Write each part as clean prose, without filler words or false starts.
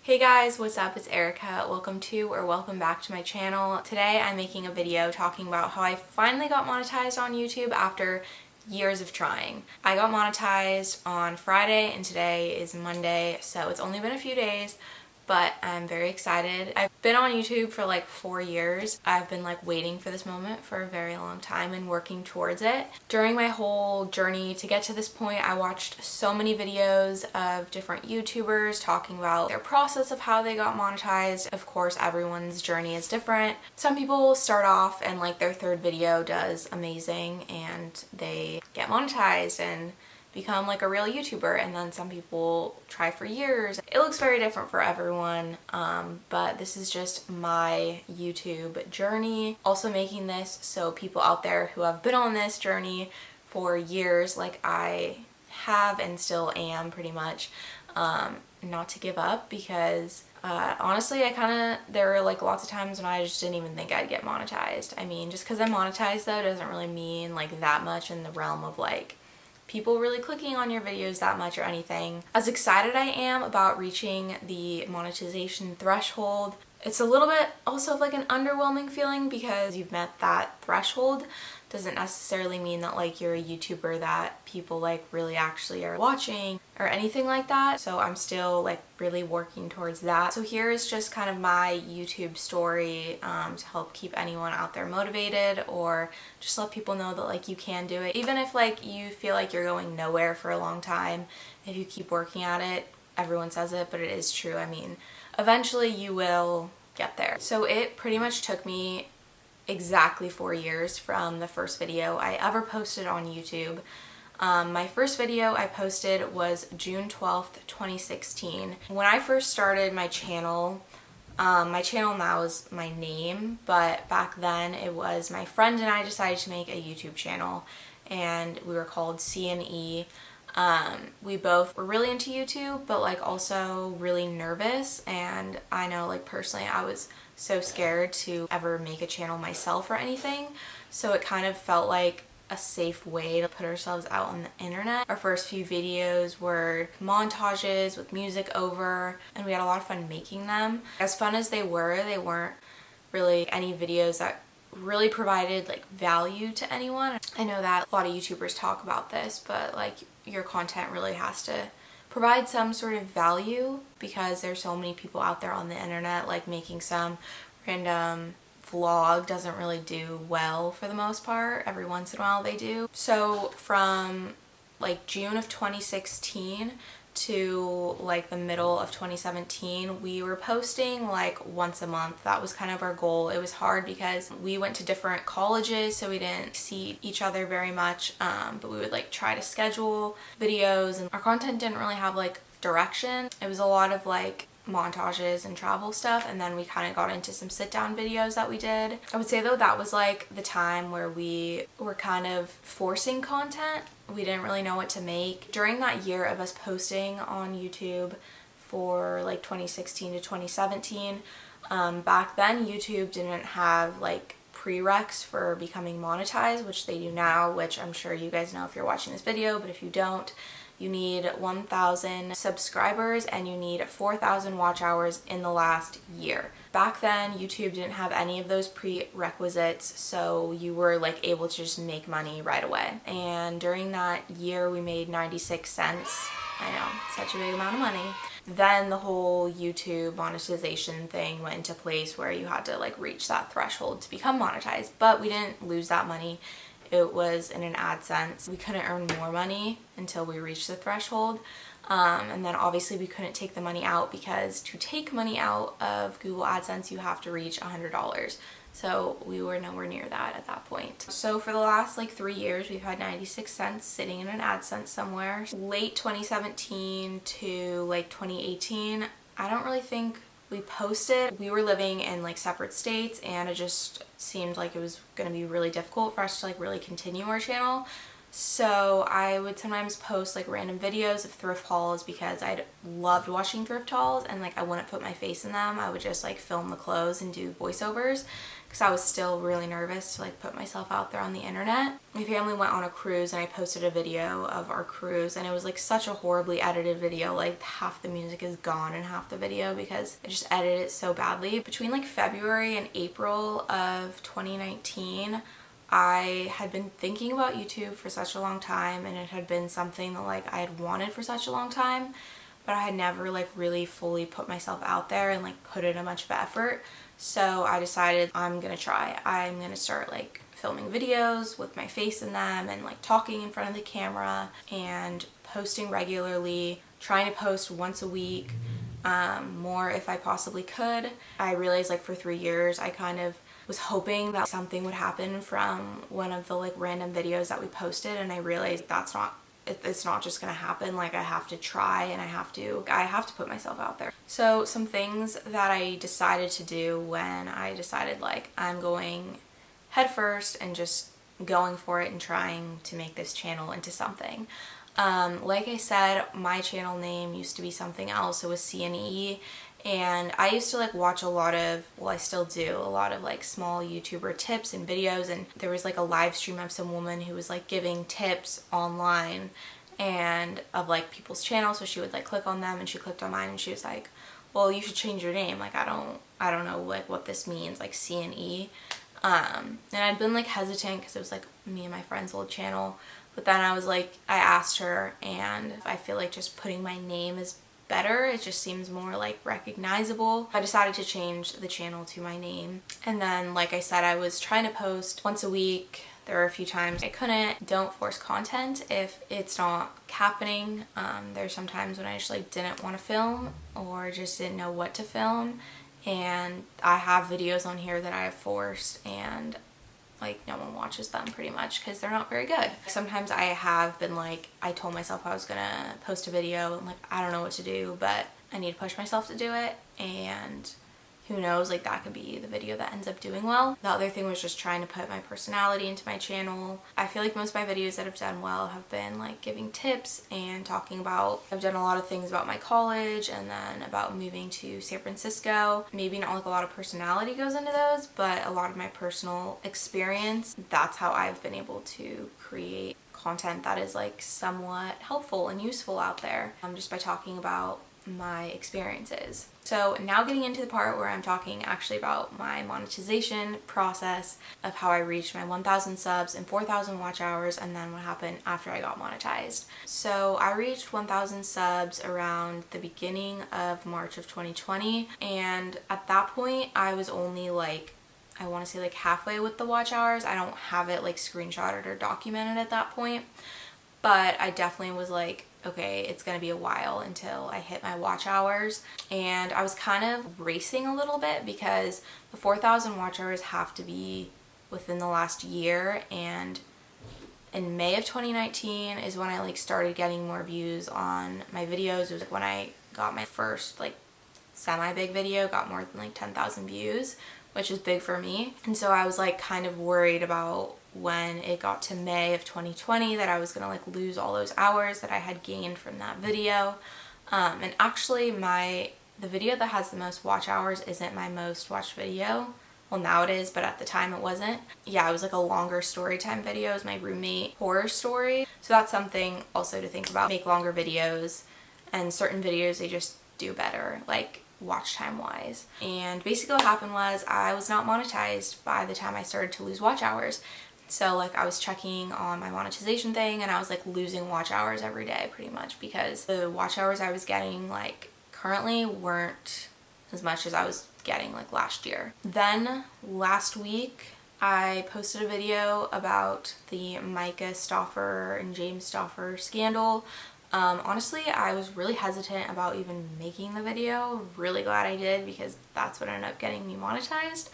Hey guys, what's up? It's Erica. Welcome back to my channel. Today I'm making a video talking about how I finally got monetized on YouTube after years of trying. I got monetized on Friday and today is Monday, so it's only been a few days, but I'm very excited. I've been on YouTube for like 4 years. I've been like waiting for this moment for a very long time and working towards it. During my whole journey to get to this point, I watched so many videos of different YouTubers talking about their process of how they got monetized. Of course, everyone's journey is different. Some people start off and like their third video does amazing and they get monetized and become like a real YouTuber, and then some people try for years. It looks very different for everyone, but this is just my YouTube journey. Also making this so people out there who have been on this journey for years, like I have and still am pretty much, not to give up, because honestly, there were like lots of times when I just didn't even think I'd get monetized. I mean, just because I'm monetized though doesn't really mean like that much in the realm of like people really clicking on your videos that much or anything. As excited I am about reaching the monetization threshold, it's a little bit also like an underwhelming feeling because you've met that threshold doesn't necessarily mean that like you're a YouTuber that people like really actually are watching or anything like that. So I'm still like really working towards that. So here is just kind of my YouTube story to help keep anyone out there motivated, or just let people know that like you can do it. Even if like you feel like you're going nowhere for a long time, if you keep working at it, everyone says it, but it is true. I mean, eventually you will get there. So it pretty much took me exactly 4 years from the first video I ever posted on YouTube. My first video I posted was June 12th, 2016. When I first started my channel now is my name, but back then it was my friend and I decided to make a YouTube channel, and we were called C&E. We both were really into YouTube, but like also really nervous, and I know like personally I was so scared to ever make a channel myself or anything, so it kind of felt like a safe way to put ourselves out on the internet. Our first few videos were montages with music over, and we had a lot of fun making them. As fun as they weren't really any videos that really provided like value to anyone. I know that a lot of YouTubers talk about this, but like your content really has to provide some sort of value, because there's so many people out there on the internet. Like making some random vlog doesn't really do well for the most part. Every once in a while they do. So from like June of 2016 to like the middle of 2017, we were posting like once a month. That was kind of our goal. It was hard because we went to different colleges, so we didn't see each other very much, but we would like try to schedule videos, and our content didn't really have like direction. It was a lot of like montages and travel stuff, and then we kind of got into some sit down videos that we did. I would say though that was like the time where we were kind of forcing content. We didn't really know what to make. During that year of us posting on YouTube for like 2016 to 2017, back then YouTube didn't have like prereqs for becoming monetized, which they do now, which I'm sure you guys know if you're watching this video, but if you don't, you need 1,000 subscribers and you need 4,000 watch hours in the last year. Back then, YouTube didn't have any of those prerequisites, so you were like able to just make money right away. And during that year, we made 96 cents. I know, such a big amount of money. Then the whole YouTube monetization thing went into place where you had to like reach that threshold to become monetized, but we didn't lose that money. It was in an AdSense. We couldn't earn more money until we reached the threshold. And then obviously we couldn't take the money out, because to take money out of Google AdSense, you have to reach $100. So we were nowhere near that at that point. So for the last like 3 years, we've had 96 cents sitting in an AdSense somewhere. Late 2017 to like 2018, I don't really think we posted. We were living in like separate states, and it just seemed like it was going to be really difficult for us to like really continue our channel. So I would sometimes post like random videos of thrift hauls because I loved watching thrift hauls, and like I wouldn't put my face in them. I would just like film the clothes and do voiceovers because I was still really nervous to like put myself out there on the internet. My family went on a cruise and I posted a video of our cruise, and it was like such a horribly edited video. Like half the music is gone in half the video because I just edited it so badly. Between like February and April of 2019, I had been thinking about YouTube for such a long time, and it had been something that like I had wanted for such a long time, but I had never like really fully put myself out there and like put in a bunch of effort. So I decided I'm gonna try. I'm gonna start like filming videos with my face in them and like talking in front of the camera and posting regularly, trying to post once a week, more if I possibly could. I realized like for 3 years I kind of was hoping that something would happen from one of the like random videos that we posted, and I realized it's not just gonna happen. Like I have to try, and I have to put myself out there. So some things that I decided to do when I decided like I'm going head first and just going for it and trying to make this channel into something. Like I said, my channel name used to be something else. It was C&E, and I used to like watch a lot of, well, I still do, a lot of like small YouTuber tips and videos, and there was like a live stream of some woman who was like giving tips online and of like people's channels. So she would like click on them, and she clicked on mine and she was like, well, you should change your name. Like I don't know like what this means, like C&E. And I'd been like hesitant because it was like me and my friend's old channel. But then I was like, I asked her, and I feel like just putting my name is better. It just seems more like recognizable. I decided to change the channel to my name. And then, like I said, I was trying to post once a week. There were a few times I couldn't. Don't force content if it's not happening. There's some times when I just like didn't want to film or just didn't know what to film. And I have videos on here that I have forced, and like no one watches them pretty much because they're not very good. Sometimes I have been like, I told myself I was gonna post a video and like I don't know what to do, but I need to push myself to do it, and who knows, like that could be the video that ends up doing well. The other thing was just trying to put my personality into my channel. I feel like most of my videos that have done well have been like giving tips and talking about, I've done a lot of things about my college and then about moving to San Francisco. Maybe not like a lot of personality goes into those, but a lot of my personal experience. That's how I've been able to create content that is like somewhat helpful and useful out there, just by talking about my experiences. So now getting into the part where I'm talking actually about my monetization process of how I reached my 1,000 subs and 4,000 watch hours, and then what happened after I got monetized. So I reached 1,000 subs around the beginning of March of 2020, and at that point I was only like, I want to say like halfway with the watch hours. I don't have it like screenshotted or documented at that point, but I definitely was like, okay, it's gonna be a while until I hit my watch hours. And I was kind of racing a little bit because the 4,000 watch hours have to be within the last year, and in May of 2019 is when I like started getting more views on my videos. It was like when I got my first like semi-big video, got more than like 10,000 views, which is big for me. And so I was like kind of worried about when it got to May of 2020 that I was gonna like lose all those hours that I had gained from that video. And actually the video that has the most watch hours isn't my most watched video. Well, now it is, but at the time it wasn't. Yeah, it was like a longer story time video. It was my roommate horror story. So that's something also to think about. Make longer videos, and certain videos they just do better, like watch time wise. And basically what happened was I was not monetized by the time I started to lose watch hours. So like I was checking on my monetization thing and I was like losing watch hours every day pretty much, because the watch hours I was getting like currently weren't as much as I was getting like last year. Then last week I posted a video about the Micah Stauffer and James Stauffer scandal. Honestly, I was really hesitant about even making the video. Really glad I did, because that's what ended up getting me monetized.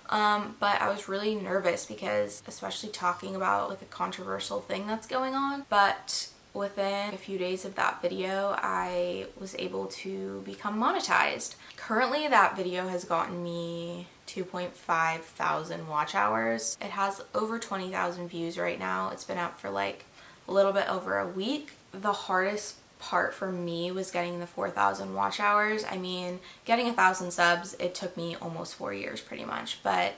But I was really nervous because, especially talking about like a controversial thing that's going on. But within a few days of that video, I was able to become monetized. Currently, that video has gotten me 2,500 watch hours. It has over 20,000 views right now. It's been up for like a little bit over a week. The hardest part for me was getting the 4,000 watch hours. I mean, getting 1,000 subs, it took me almost 4 years pretty much, but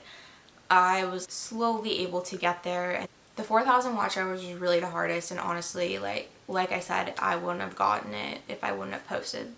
I was slowly able to get there. And the 4,000 watch hours was really the hardest, and honestly, like I said, I wouldn't have gotten it if I wouldn't have posted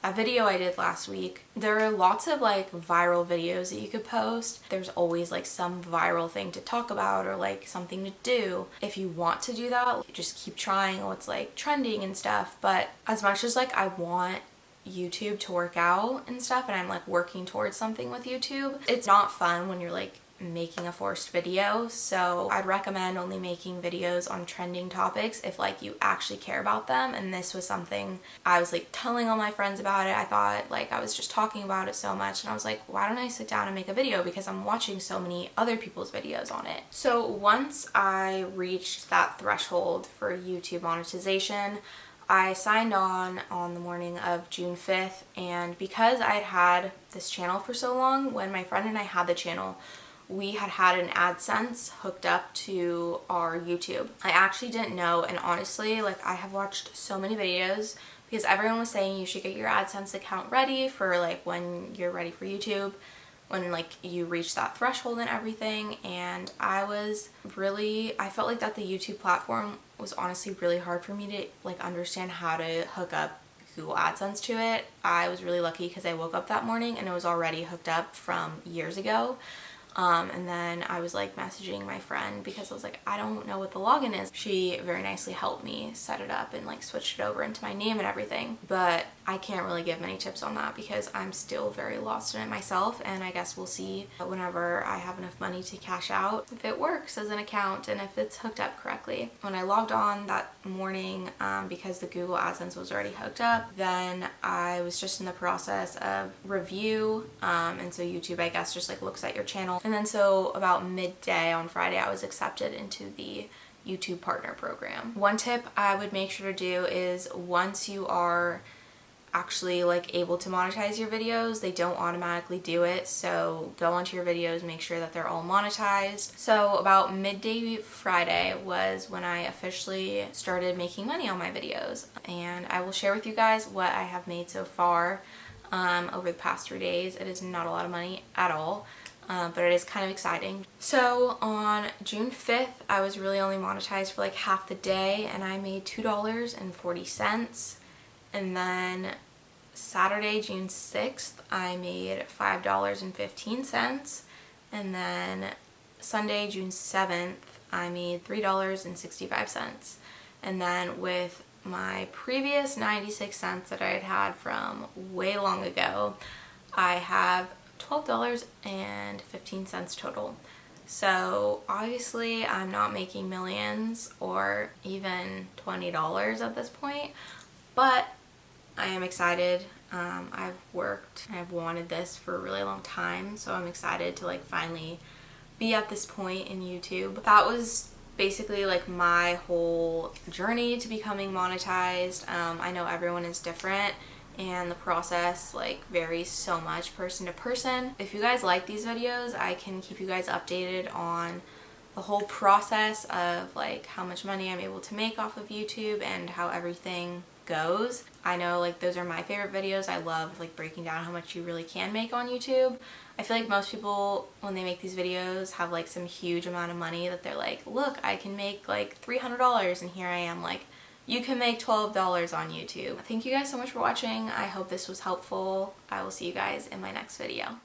a video I did last week. There are lots of like viral videos that you could post. There's always like some viral thing to talk about or like something to do. If you want to do that, just keep trying what's like trending and stuff. But as much as like I want YouTube to work out and stuff, and I'm like working towards something with YouTube, it's not fun when you're like making a forced video. So I'd recommend only making videos on trending topics if like you actually care about them. And this was something I was like telling all my friends about it. I thought like I was just talking about it so much, and I was like, why don't I sit down and make a video, because I'm watching so many other people's videos on it. So once I reached that threshold for YouTube monetization, I signed on the morning of June 5th, and because I had this channel for so long, when my friend and I had the channel, we had an AdSense hooked up to our YouTube. I actually didn't know, and honestly, like I have watched so many videos because everyone was saying you should get your AdSense account ready for like when you're ready for YouTube, when like you reach that threshold and everything. And I felt like that the YouTube platform was honestly really hard for me to like understand how to hook up Google AdSense to it. I was really lucky because I woke up that morning and it was already hooked up from years ago. And then I was like messaging my friend because I was like, I don't know what the login is. She very nicely helped me set it up and like switched it over into my name and everything. But I can't really give many tips on that because I'm still very lost in it myself, and I guess we'll see whenever I have enough money to cash out if it works as an account and if it's hooked up correctly. When I logged on that morning, because the Google AdSense was already hooked up, then I was just in the process of review, and so YouTube, I guess, just like looks at your channel. And then so about midday on Friday, I was accepted into the YouTube Partner Program. One tip I would make sure to do is once you are actually like able to monetize your videos, they don't automatically do it. So go onto your videos, make sure that they're all monetized. So about midday Friday was when I officially started making money on my videos. And I will share with you guys what I have made so far over the past 3 days. It is not a lot of money at all. But it is kind of exciting. So on June 5th, I was really only monetized for like half the day, and I made $2.40. And then Saturday, June 6th, I made $5.15. And then Sunday, June 7th, I made $3.65. And then with my previous 96 cents that I had from way long ago, I have $12.15 total. So obviously I'm not making millions or even $20 at this point, but I am excited. I've worked and I've wanted this for a really long time, so I'm excited to like finally be at this point in YouTube. That was basically like my whole journey to becoming monetized. I know everyone is different, and the process like varies so much person to person. If you guys like these videos, I can keep you guys updated on the whole process of like how much money I'm able to make off of YouTube and how everything goes. I know like those are my favorite videos. I love like breaking down how much you really can make on YouTube. I feel like most people when they make these videos have like some huge amount of money that they're like, look, I can make like $300, and here I am like, you can make $12 on YouTube. Thank you guys so much for watching. I hope this was helpful. I will see you guys in my next video.